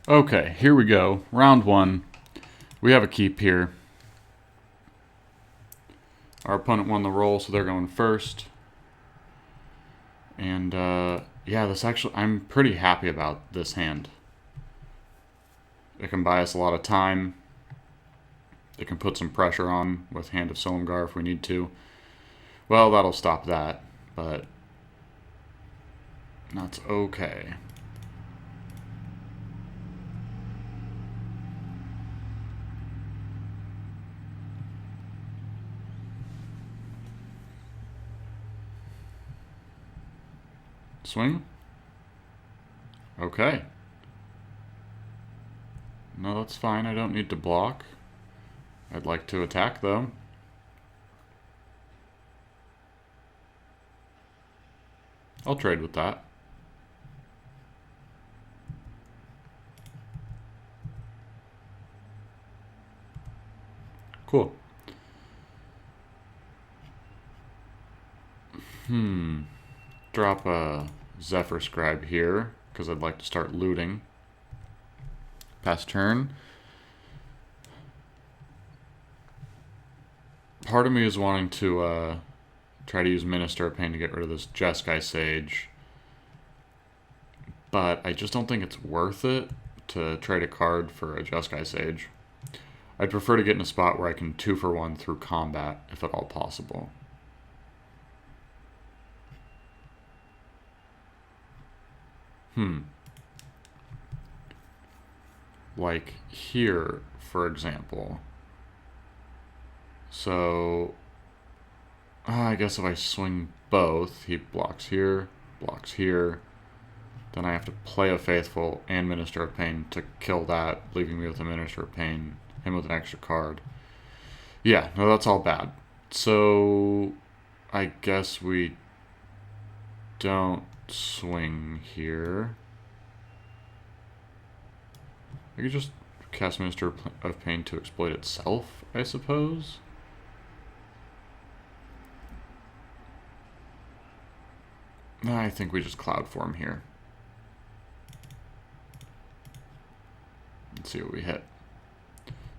Okay, here we go. Round one. We have a keep here. Our opponent won the roll, so they're going first. And yeah, this actually, I'm pretty happy about this hand. It can buy us a lot of time. It can put some pressure on with Hand of Silumgar if we need to. Well, that'll stop that, but that's okay. Swing? Okay. No, that's fine. I don't need to block. I'd like to attack, though. I'll trade with that. Cool. Drop a Zephyr Scribe here, because I'd like to start looting. Pass turn. Part of me is wanting to try to use Minister of Pain to get rid of this Jeskai Sage. But I just don't think it's worth it to trade a card for a Jeskai Sage. I'd prefer to get in a spot where I can 2-for-1 through combat, if at all possible. Like here, for example. So, I guess if I swing both, he blocks here, then I have to play a Faithful and Minister of Pain to kill that, leaving me with a Minister of Pain, him with an extra card. Yeah, no, that's all bad. So, I guess we don't swing here. I could just cast Minister of Pain to exploit itself, I suppose. I think we just Cloud Form here. Let's see what we hit.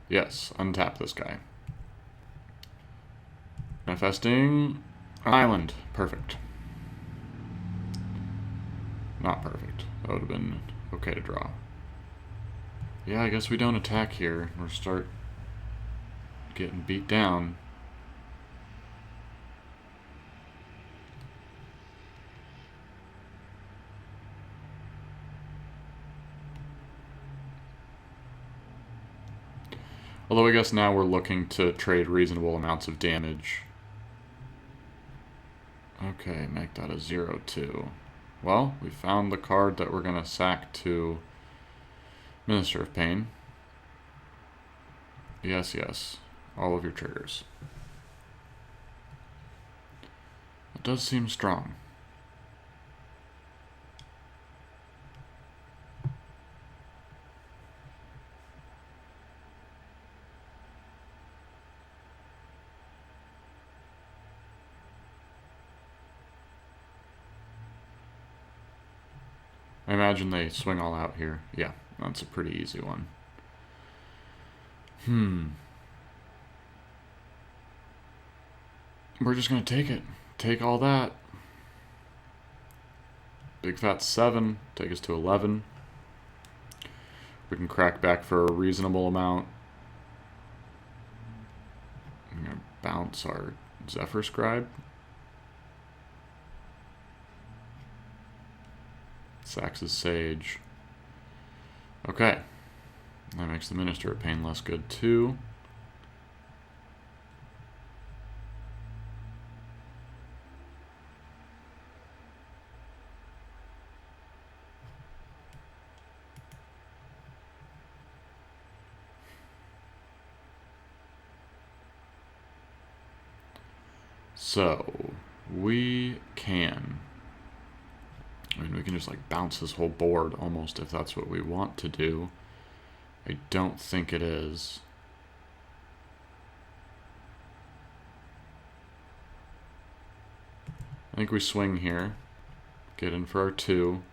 Yes, untap this guy. Manifesting an island. Perfect. Not perfect. That would have been okay to draw. Yeah, I guess we don't attack here. We'll start getting beat down. Although I guess now we're looking to trade reasonable amounts of damage. Okay, make that a 0-2. Well, we found the card that we're going to sack to Minister of Pain. Yes, yes. All of your triggers. It does seem strong. I imagine they swing all out here. Yeah, that's a pretty easy one. We're just going to take it. Take all that. Big fat 7. Take us to 11. We can crack back for a reasonable amount. I'm going to bounce our Zephyr Scribe. Sax's Sage. Okay. That makes the Minister of Pain less good too. So, we can... I mean, we can just like bounce this whole board almost if that's what we want to do. I don't think it is. I think we swing here. Get in for our 2.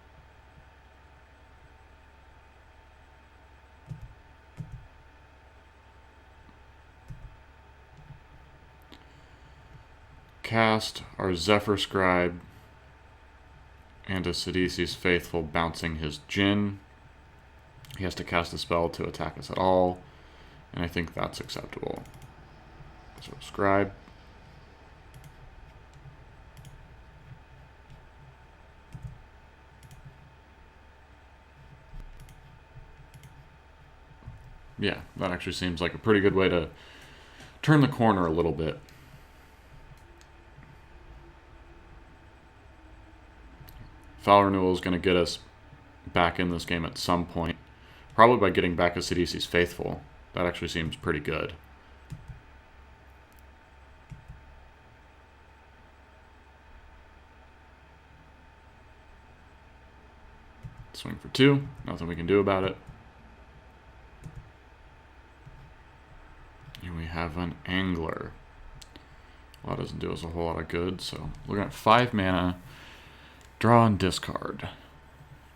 cast our Zephyr Scribe and a Sidisi's Faithful bouncing his Djinn. He has to cast a spell to attack us at all, and I think that's acceptable. So Scribe. Yeah, that actually seems like a pretty good way to turn the corner a little bit. Foul Renewal is going to get us back in this game at some point. Probably by getting back a Sidisi's Faithful. That actually seems pretty good. Swing for 2. Nothing we can do about it. And we have an Angler. Well, that doesn't do us a whole lot of good, so looking at 5 mana. Draw and discard.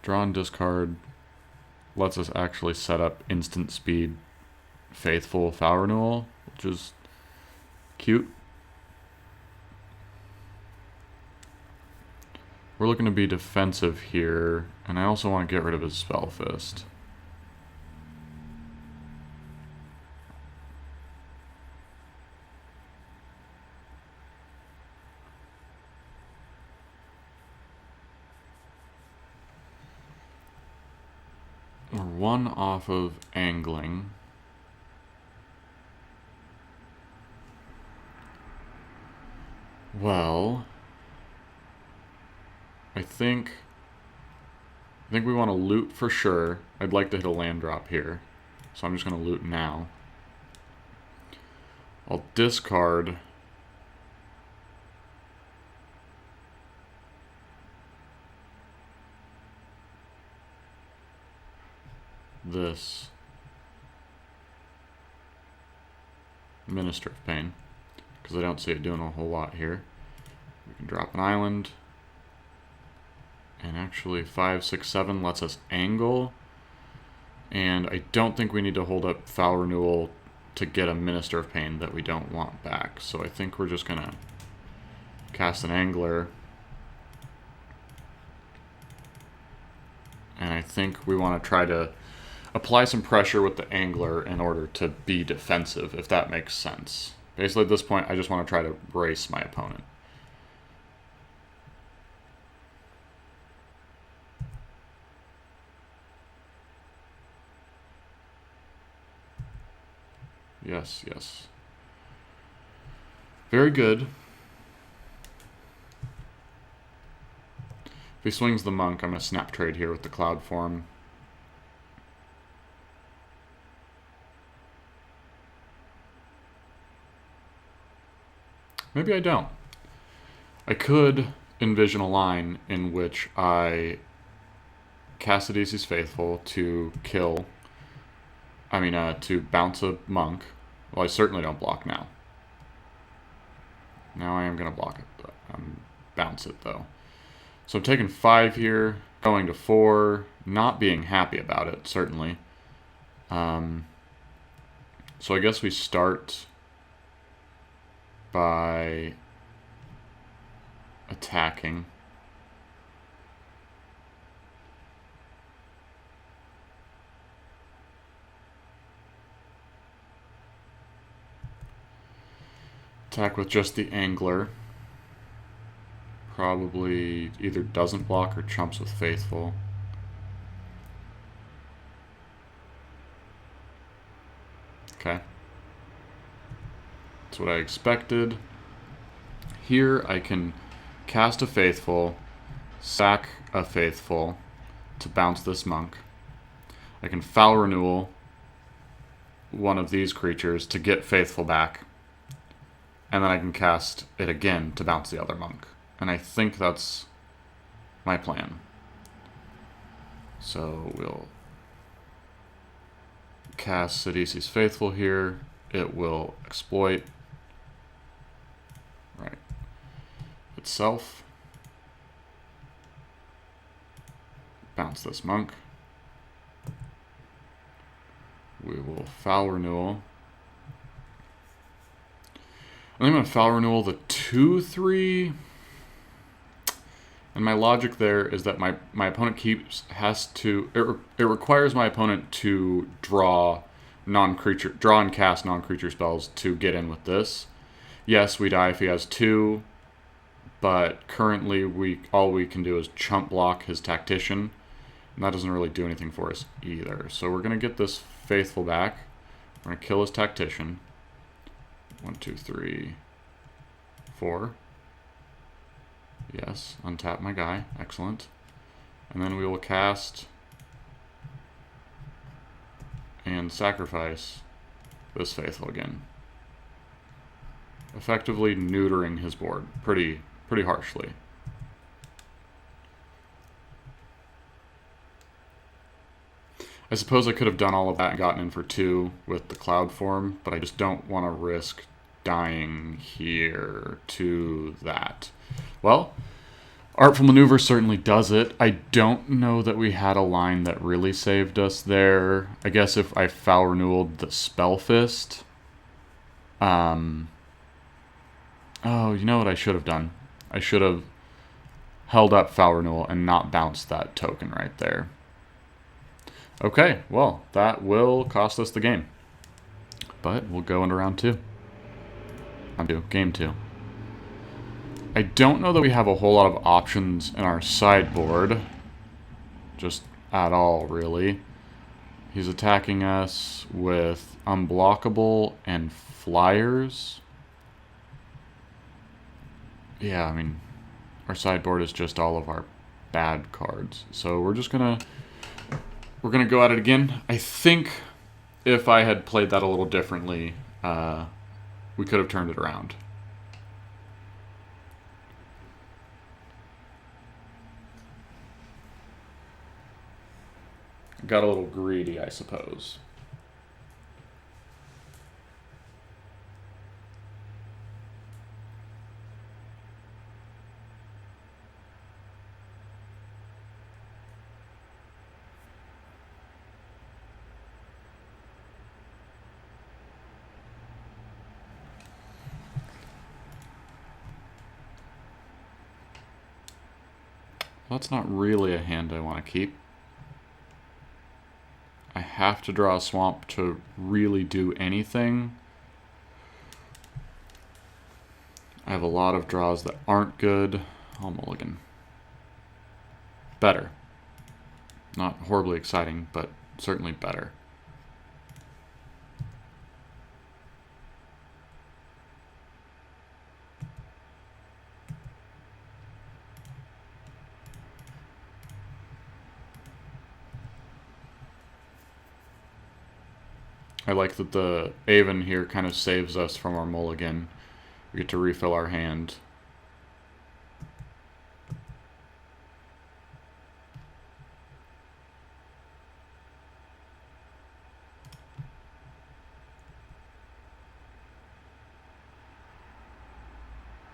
Draw and discard lets us actually set up instant speed Faithful Foul Renewal, which is cute. We're looking to be defensive here, and I also want to get rid of his Spell Fist. We're 1 off of Angling. Well, I think we want to loot for sure. I'd like to hit a land drop here, so I'm just going to loot now. I'll discard this Minister of Pain, because I don't see it doing a whole lot here. We can drop an island, and actually 5, 6, 7 lets us angle, and I don't think we need to hold up Foul Renewal to get a Minister of Pain that we don't want back, so I think we're just gonna cast an Angler. And I think we want to try to apply some pressure with the Angler in order to be defensive, if that makes sense. Basically, at this point, I just want to try to brace my opponent. Yes, yes. Very good. If he swings the Monk, I'm going to snap trade here with the Cloud Form. Maybe I don't. I could envision a line in which I cast Sidisi's Faithful to kill, to bounce a Monk. Well, I certainly don't block now. Now I am going to block it. Bounce it, though. So I'm taking 5 here, going to 4, not being happy about it, certainly. So I guess we start by attacking. Attack with just the Angler. Probably either doesn't block or chumps with Faithful. Okay. That's what I expected. Here I can cast a Faithful, sack a Faithful to bounce this Monk. I can Foul Renewal one of these creatures to get Faithful back. And then I can cast it again to bounce the other Monk. And I think that's my plan. So we'll cast Sidisi's Faithful here. It will exploit itself. Bounce this Monk. We will Foul Renewal. I'm going to foul renewal the 2/3. And my logic there is that my opponent it requires my opponent to draw and cast non-creature spells to get in with this. Yes, we die if he has 2, but currently all we can do is chump block his Tactician, and that doesn't really do anything for us either. So we're going to get this Faithful back. We're going to kill his Tactician. 1, 2, 3, 4. Yes, untap my guy. Excellent. And then we will cast and sacrifice this Faithful again. Effectively neutering his board pretty harshly. I suppose I could have done all of that and gotten in for 2 with the Cloud form, but I just don't want to risk dying here to that. Well, Artful Maneuver certainly does it. I don't know that we had a line that really saved us there. I guess if I foul renewaled the Spell Fist. Oh, you know what I should have done? I should have held up foul renewal and not bounced that token right there. Okay, well, that will cost us the game. But we'll go into round 2. Game 2. I don't know that we have a whole lot of options in our sideboard. Just at all, really. He's attacking us with Unblockable and Flyers. Yeah, I mean, our sideboard is just all of our bad cards. So we're gonna go at it again. I think if I had played that a little differently, we could have turned it around. Got a little greedy, I suppose. That's not really a hand I want to keep. I have to draw a swamp to really do anything. I have a lot of draws that aren't good. I'll mulligan. Better. Not horribly exciting, but certainly better. I like that the Avon here kind of saves us from our mulligan. We get to refill our hand.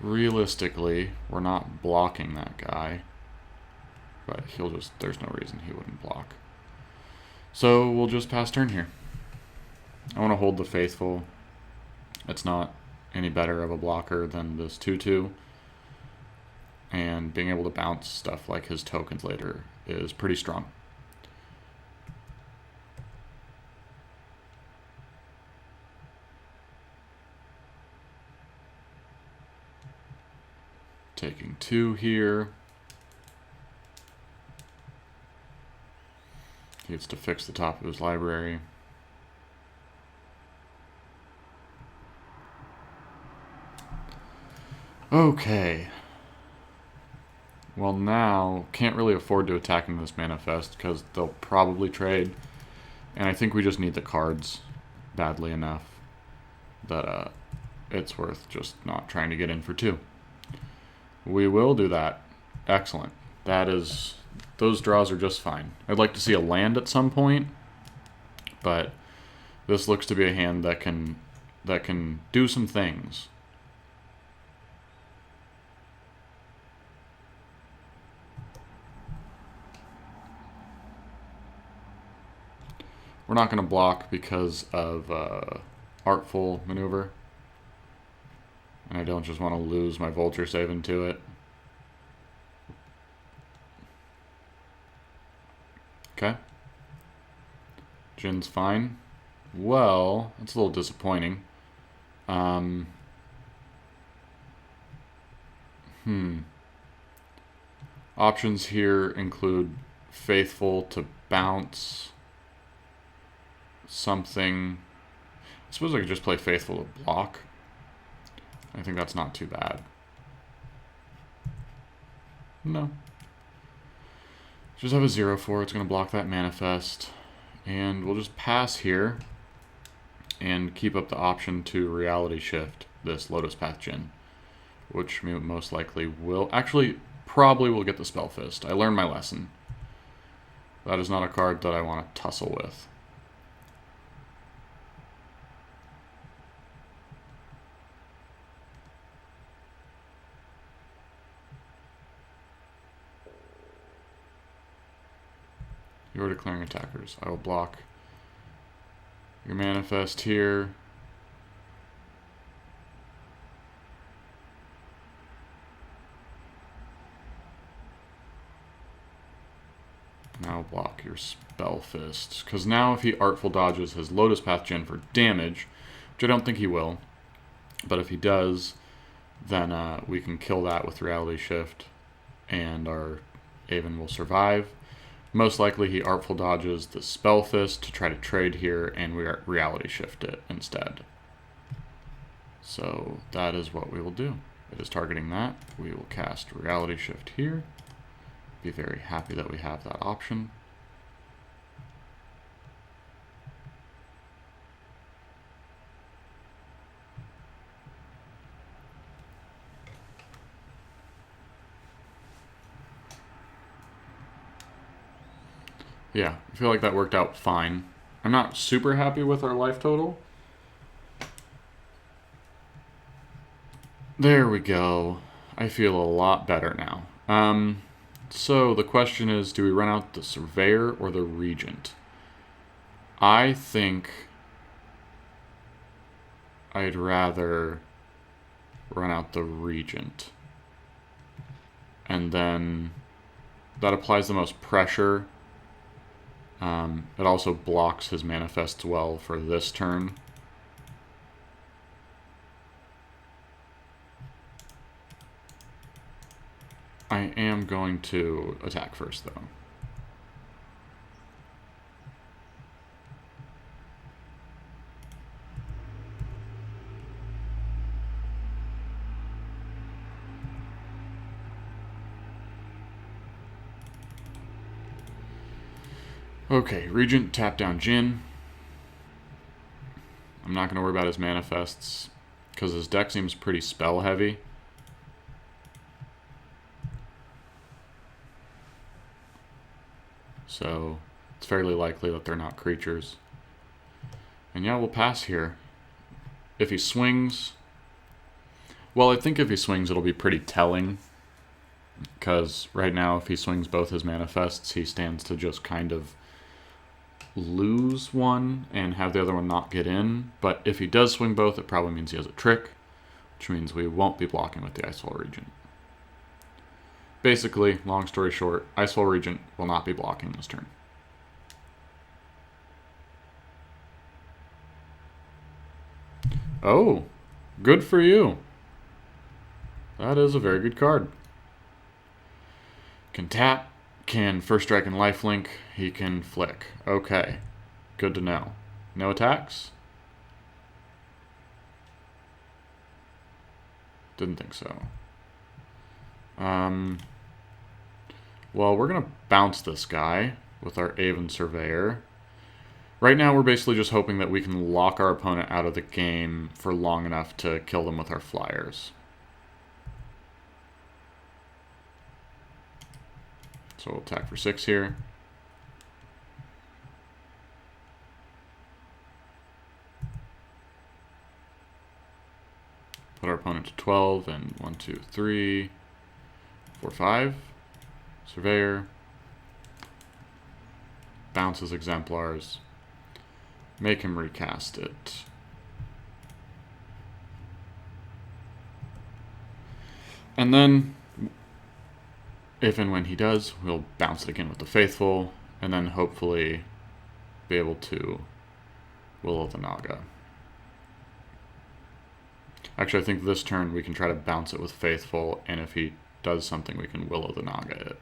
Realistically, we're not blocking that guy. But there's no reason he wouldn't block. So we'll just pass turn here. I want to hold the Faithful. It's not any better of a blocker than this 2/2. And being able to bounce stuff like his tokens later is pretty strong. Taking 2 here. He gets to fix the top of his library. Okay. Well, now, can't really afford to attack into this Manifest because they'll probably trade. And I think we just need the cards badly enough that it's worth just not trying to get in for 2. We will do that. Excellent. Those draws are just fine. I'd like to see a land at some point, but this looks to be a hand that can do some things. We're not going to block because of Artful Maneuver. And I don't just want to lose my vulture save into it. Okay. Jin's fine. Well, that's a little disappointing. Options here include Faithful to bounce something. I suppose I could just play Faithful to block. I think that's not too bad. No. Just have a 0/4. It's going to block that manifest. And we'll just pass here and keep up the option to reality shift this Lotus Path Djinn, which most likely will. Actually, probably will get the Spell Fist. I learned my lesson. That is not a card that I want to tussle with. You are declaring attackers. I will block your manifest here. Now block your Spell Fist. Because now if he Artful dodges his Lotus Path Djinn for damage, which I don't think he will, but if he does, then we can kill that with Reality Shift, and our Aven will survive. Most likely he Artful dodges the Spell Fist to try to trade here, and we Reality Shift it instead. So that is what we will do. It is targeting that. We will cast Reality Shift here. Be very happy that we have that option. Yeah, I feel like that worked out fine. I'm not super happy with our life total. There we go. I feel a lot better now. So the question is, do we run out the Surveyor or the Regent? I think I'd rather run out the Regent. And then that applies the most pressure. It also blocks his manifests well for this turn. I am going to attack first, though. Okay, Regent, tap down Djinn. I'm not going to worry about his manifests, because his deck seems pretty spell heavy. So it's fairly likely that they're not creatures. And yeah, we'll pass here. If he swings... Well, I think if he swings, it'll be pretty telling. Because right now, if he swings both his manifests, he stands to just kind of lose one and have the other one not get in. But if he does swing both, it probably means he has a trick, which means we won't be blocking with the Icefall Regent. Basically, long story short, Icefall Regent will not be blocking this turn. Oh, good for you. That is a very good card. Can tap, can first strike and lifelink, he can flick. Okay, good to know. No attacks? Didn't think so. Well, we're going to bounce this guy with our Aven Surveyor. Right now, we're basically just hoping that we can lock our opponent out of the game for long enough to kill them with our flyers. So we'll attack for 6 here. Put our opponent to 12, and 1, 2, 3, 4, 5. Surveyor. Bounces Exemplars. Make him recast it. And then, if and when he does, we'll bounce it again with the Faithful, and then hopefully be able to Will of the Naga. Actually, I think this turn we can try to bounce it with Faithful, and if he does something, we can Will of the Naga it.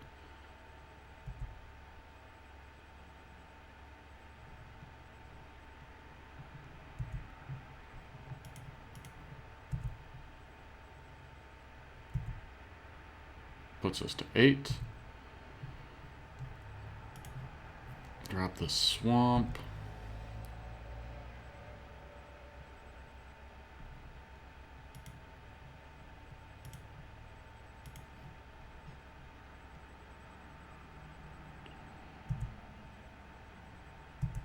Puts us to 8. Drop the Swamp.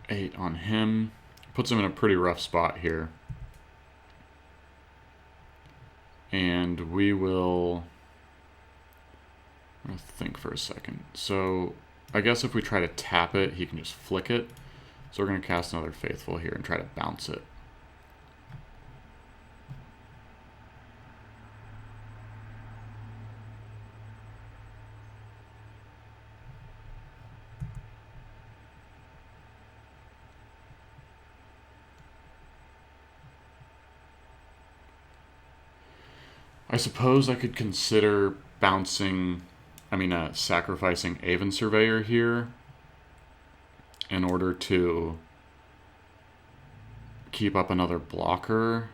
Eight on him. Puts him in a pretty rough spot here. And we will... I'll think for a second. So I guess if we try to tap it, he can just flick it. So we're going to cast another Faithful here and try to bounce it. I suppose I could consider sacrificing Aven Surveyor here in order to keep up another blocker.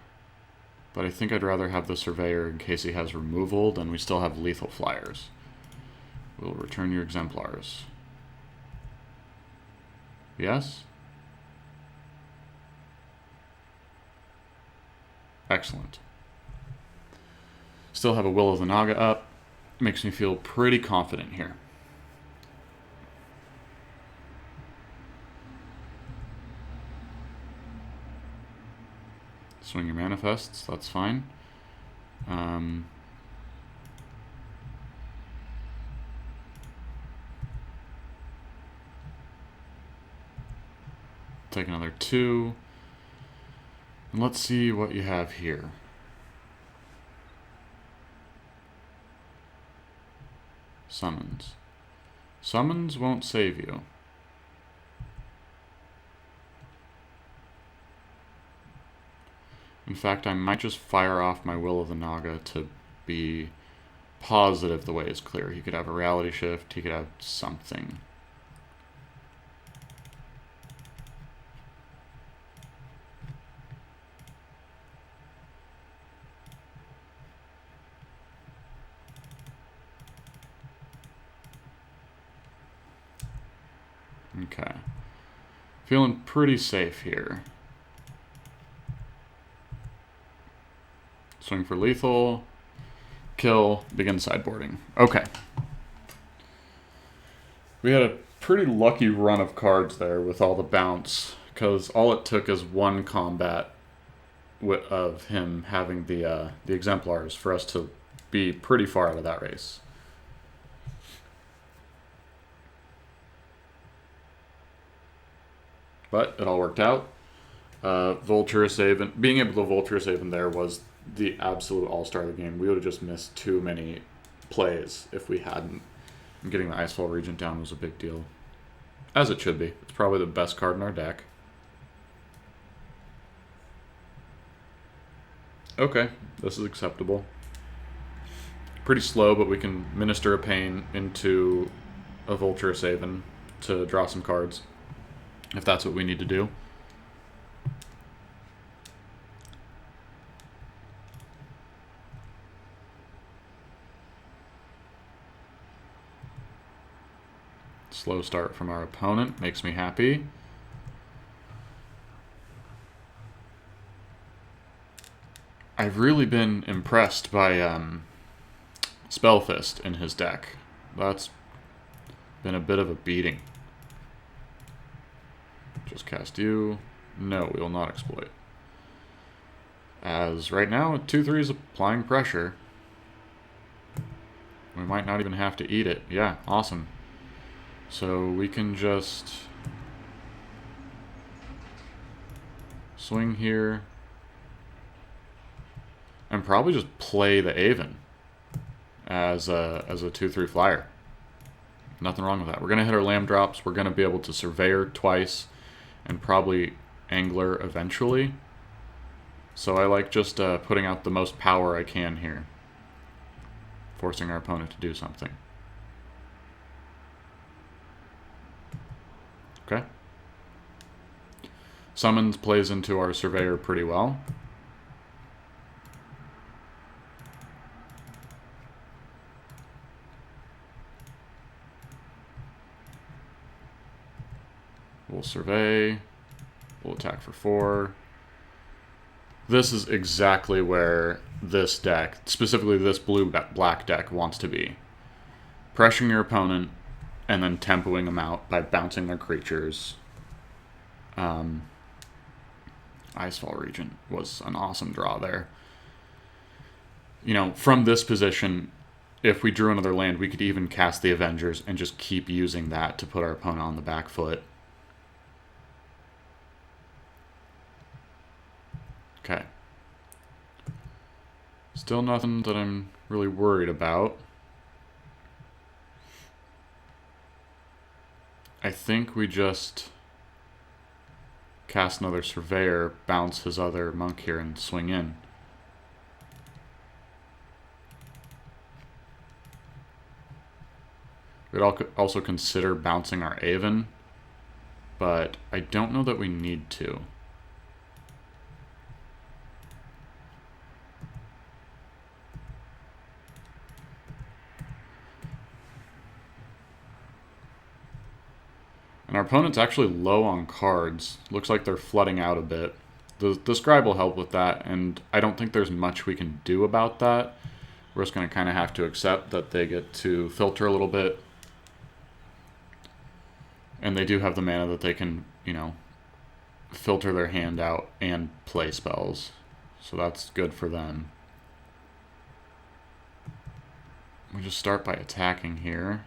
But I think I'd rather have the Surveyor in case he has removal, then we still have lethal flyers. We'll return your exemplars. Yes? Excellent. Still have a Will of the Naga up. Makes me feel pretty confident here. Swing your manifests, that's fine. Take another 2. And let's see what you have here. Summons. Summons won't save you. In fact, I might just fire off my Will of the Naga to be positive the way is clear. He could have a Reality Shift, he could have something. Okay. Feeling pretty safe here. Swing for lethal. Kill. Begin sideboarding. Okay. We had a pretty lucky run of cards there with all the bounce, because all it took is one combat of him having the exemplars for us to be pretty far out of that race. But it all worked out. Vulturous Haven, being able to Vulturous Haven there was the absolute all-star of the game. We would have just missed too many plays if we hadn't. And getting the Icefall Regent down was a big deal. As it should be. It's probably the best card in our deck. Okay, this is acceptable. Pretty slow, but we can Minister of Pain into a Vulturous Haven to draw some cards, if that's what we need to do. Slow start from our opponent makes me happy. I've really been impressed by Spellfist in his deck. That's been a bit of a beating. Just cast you. No, we will not exploit. As right now, 2/3 is applying pressure. We might not even have to eat it. Yeah, awesome. So we can just swing here. And probably just play the Aven. as a 2/3 flyer. Nothing wrong with that. We're going to hit our land drops. We're going to be able to Surveyor twice and probably Angler eventually. So I like just putting out the most power I can here, forcing our opponent to do something. Okay. Summons plays into our Surveyor pretty well. We'll survey. We'll attack for 4. This is exactly where this deck, specifically this blue-black deck, wants to be. Pressuring your opponent and then tempoing them out by bouncing their creatures. Icefall Regent was an awesome draw there. You know, from this position, if we drew another land, we could even cast the Avengers and just keep using that to put our opponent on the back foot. Okay. Still nothing that I'm really worried about. I think we just cast another Surveyor, bounce his other monk here, and swing in. We'd also consider bouncing our Aven, but I don't know that we need to. And our opponent's actually low on cards. Looks like they're flooding out a bit. The Scribe will help with that, and I don't think there's much we can do about that. We're just going to kind of have to accept that they get to filter a little bit. And they do have the mana that they can, you know, filter their hand out and play spells. So that's good for them. We just start by attacking here.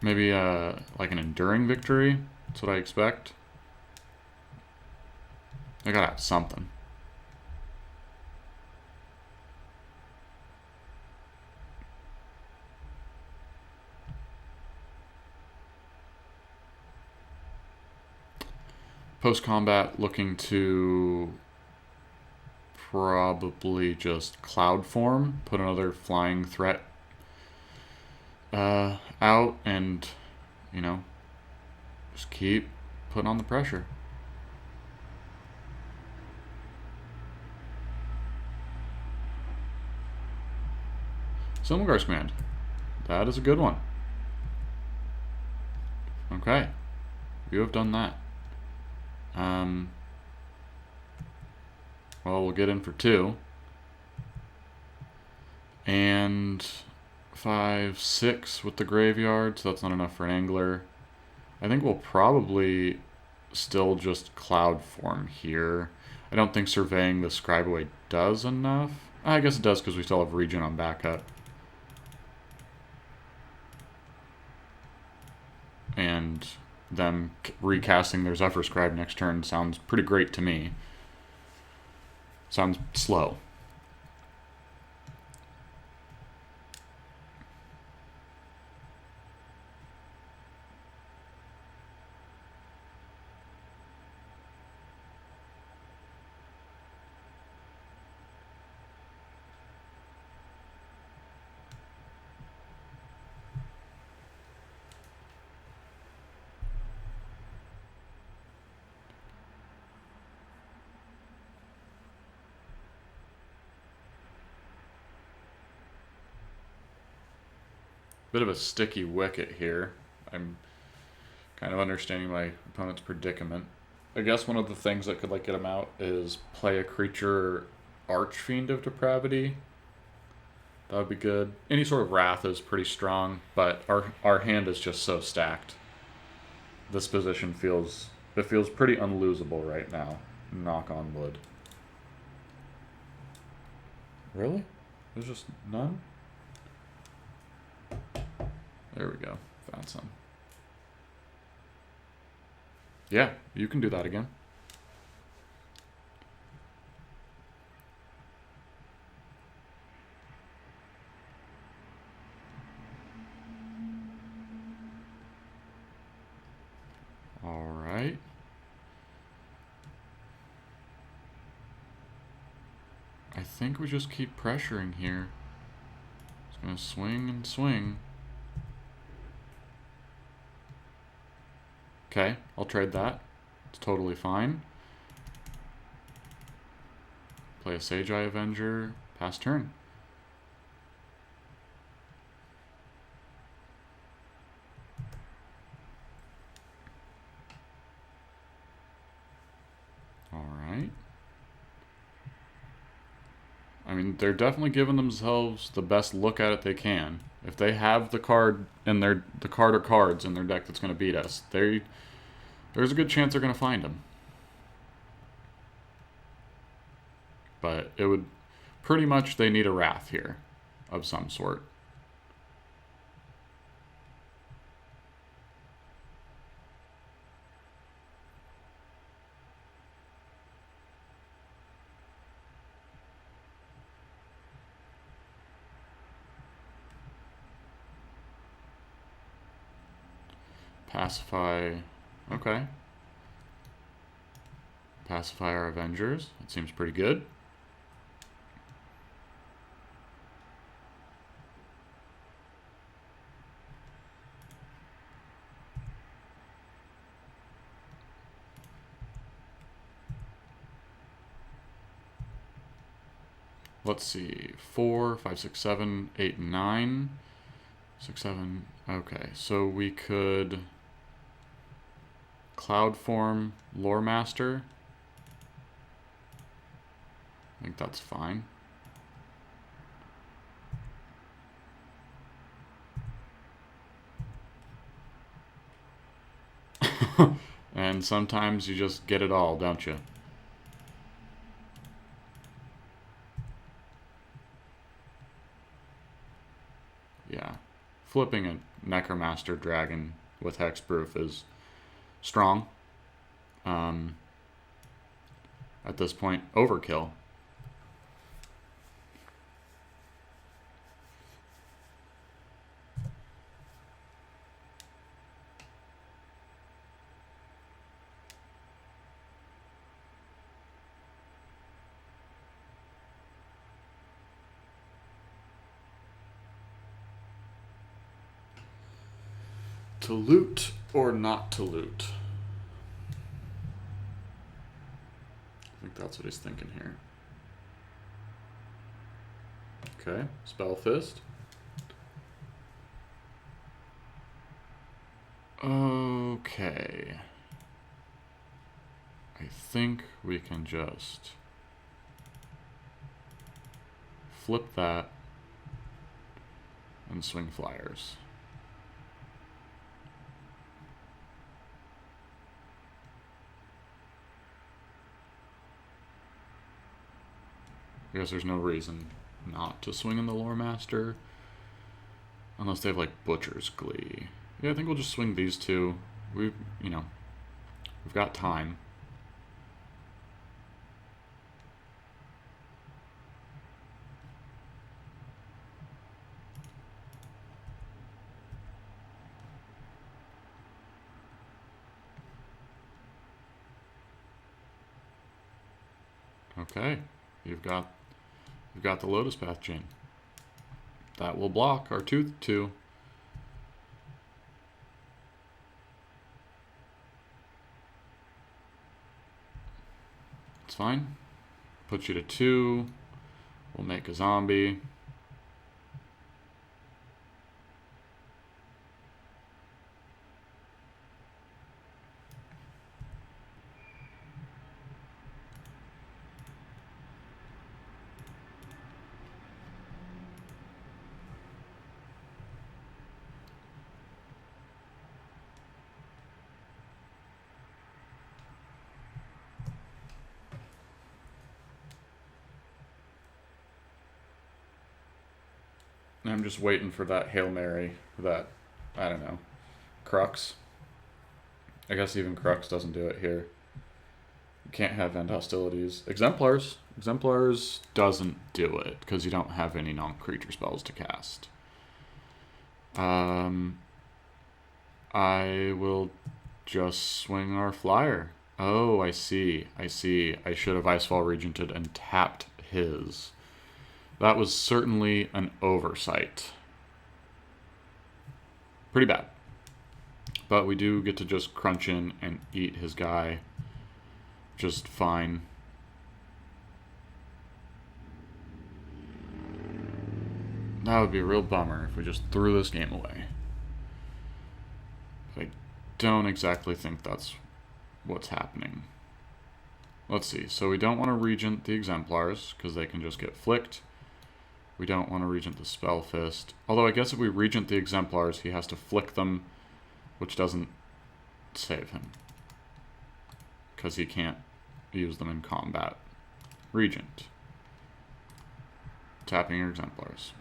Maybe like an enduring victory. That's what I expect. I gotta have something. Post-combat, looking to probably just cloud form, put another flying threat out, and, you know, just keep putting on the pressure. Silmagar's Command. That is a good one. Okay. You have done that. Well, we'll get in for 2. And 5, 6 with the graveyard, so that's not enough for an Angler. I think we'll probably still just cloud form here. I don't think surveying the Scribe away does enough. I guess it does because we still have Regent on backup. And them recasting their Zephyr Scribe next turn sounds pretty great to me. Sounds slow. Bit of a sticky wicket here. I'm kind of understanding my opponent's predicament. I guess one of the things that could like get him out is play a creature Archfiend of Depravity. That would be good. Any sort of Wrath is pretty strong, but our hand is just so stacked. This position feels pretty unlosable right now. Knock on wood. Really? There's just none? There we go. Found some. Yeah, you can do that again. think we just keep pressuring here. It's gonna swing and swing. Okay, I'll trade that. It's totally fine. Play a Sage Eye Avenger, pass turn. Alright. I mean, they're definitely giving themselves the best look at it they can. If they have the card in the card or cards in their deck that's going to beat us, there's a good chance they're going to find them. But it would pretty much, they need a Wrath here of some sort. Pacify, okay. Pacify our Avengers, that seems pretty good. Let's see, 4, 5, 6, 7, 8, 9. 6, 7, okay, so we could Cloud Form Lore Master. I think that's fine. And sometimes you just get it all, don't you? Yeah. Flipping a Necromaster Dragon with Hexproof is strong. At this point, overkill. To loot or not to loot? I think that's what he's thinking here. Okay, Spell Fist. Okay. I think we can just flip that and swing flyers. I guess there's no reason not to swing in the Lore Master. Unless they have, like, Butcher's Glee. Yeah, I think we'll just swing these two. We've got time. Okay, you've got the Lotus Path chain. That will block our 2/2. It's fine. Put you to 2. We'll make a zombie. I'm just waiting for that Hail Mary, that, I don't know, Crux. I guess even Crux doesn't do it here. You can't have End Hostilities. Exemplars doesn't do it, because you don't have any non-creature spells to cast. I will just swing our flyer. Oh, I see. I should have Icefall Regented and tapped his. That was certainly an oversight. Pretty bad. But we do get to just crunch in and eat his guy just fine. That would be a real bummer if we just threw this game away. But I don't exactly think that's what's happening. Let's see. So we don't want to regent the exemplars because they can just get flicked. We don't want to regent the spell fist. Although I guess if we regent the exemplars, he has to flick them, which doesn't save him because he can't use them in combat. Regent. Tapping your exemplars.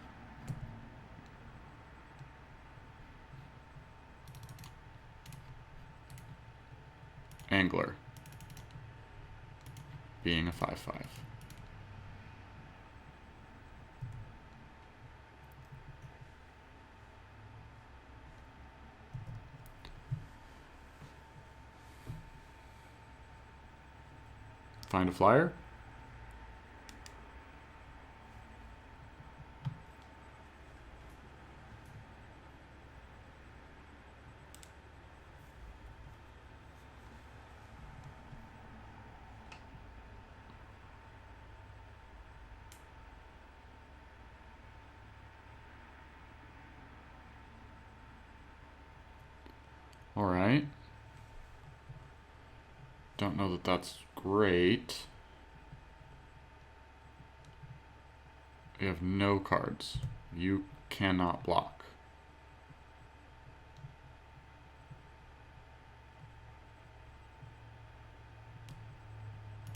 Angler. Being a 5/5. Find a flyer. All right. Don't know that that's great. We have no cards. You cannot block.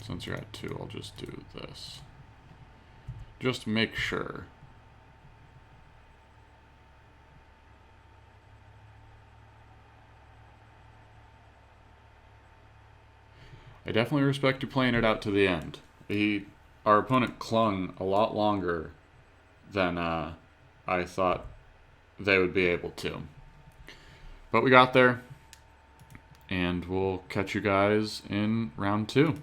Since you're at 2, I'll just do this. Just make sure. I definitely respect you playing it out to the end. Our opponent clung a lot longer than I thought they would be able to. But we got there, and we'll catch you guys in round 2.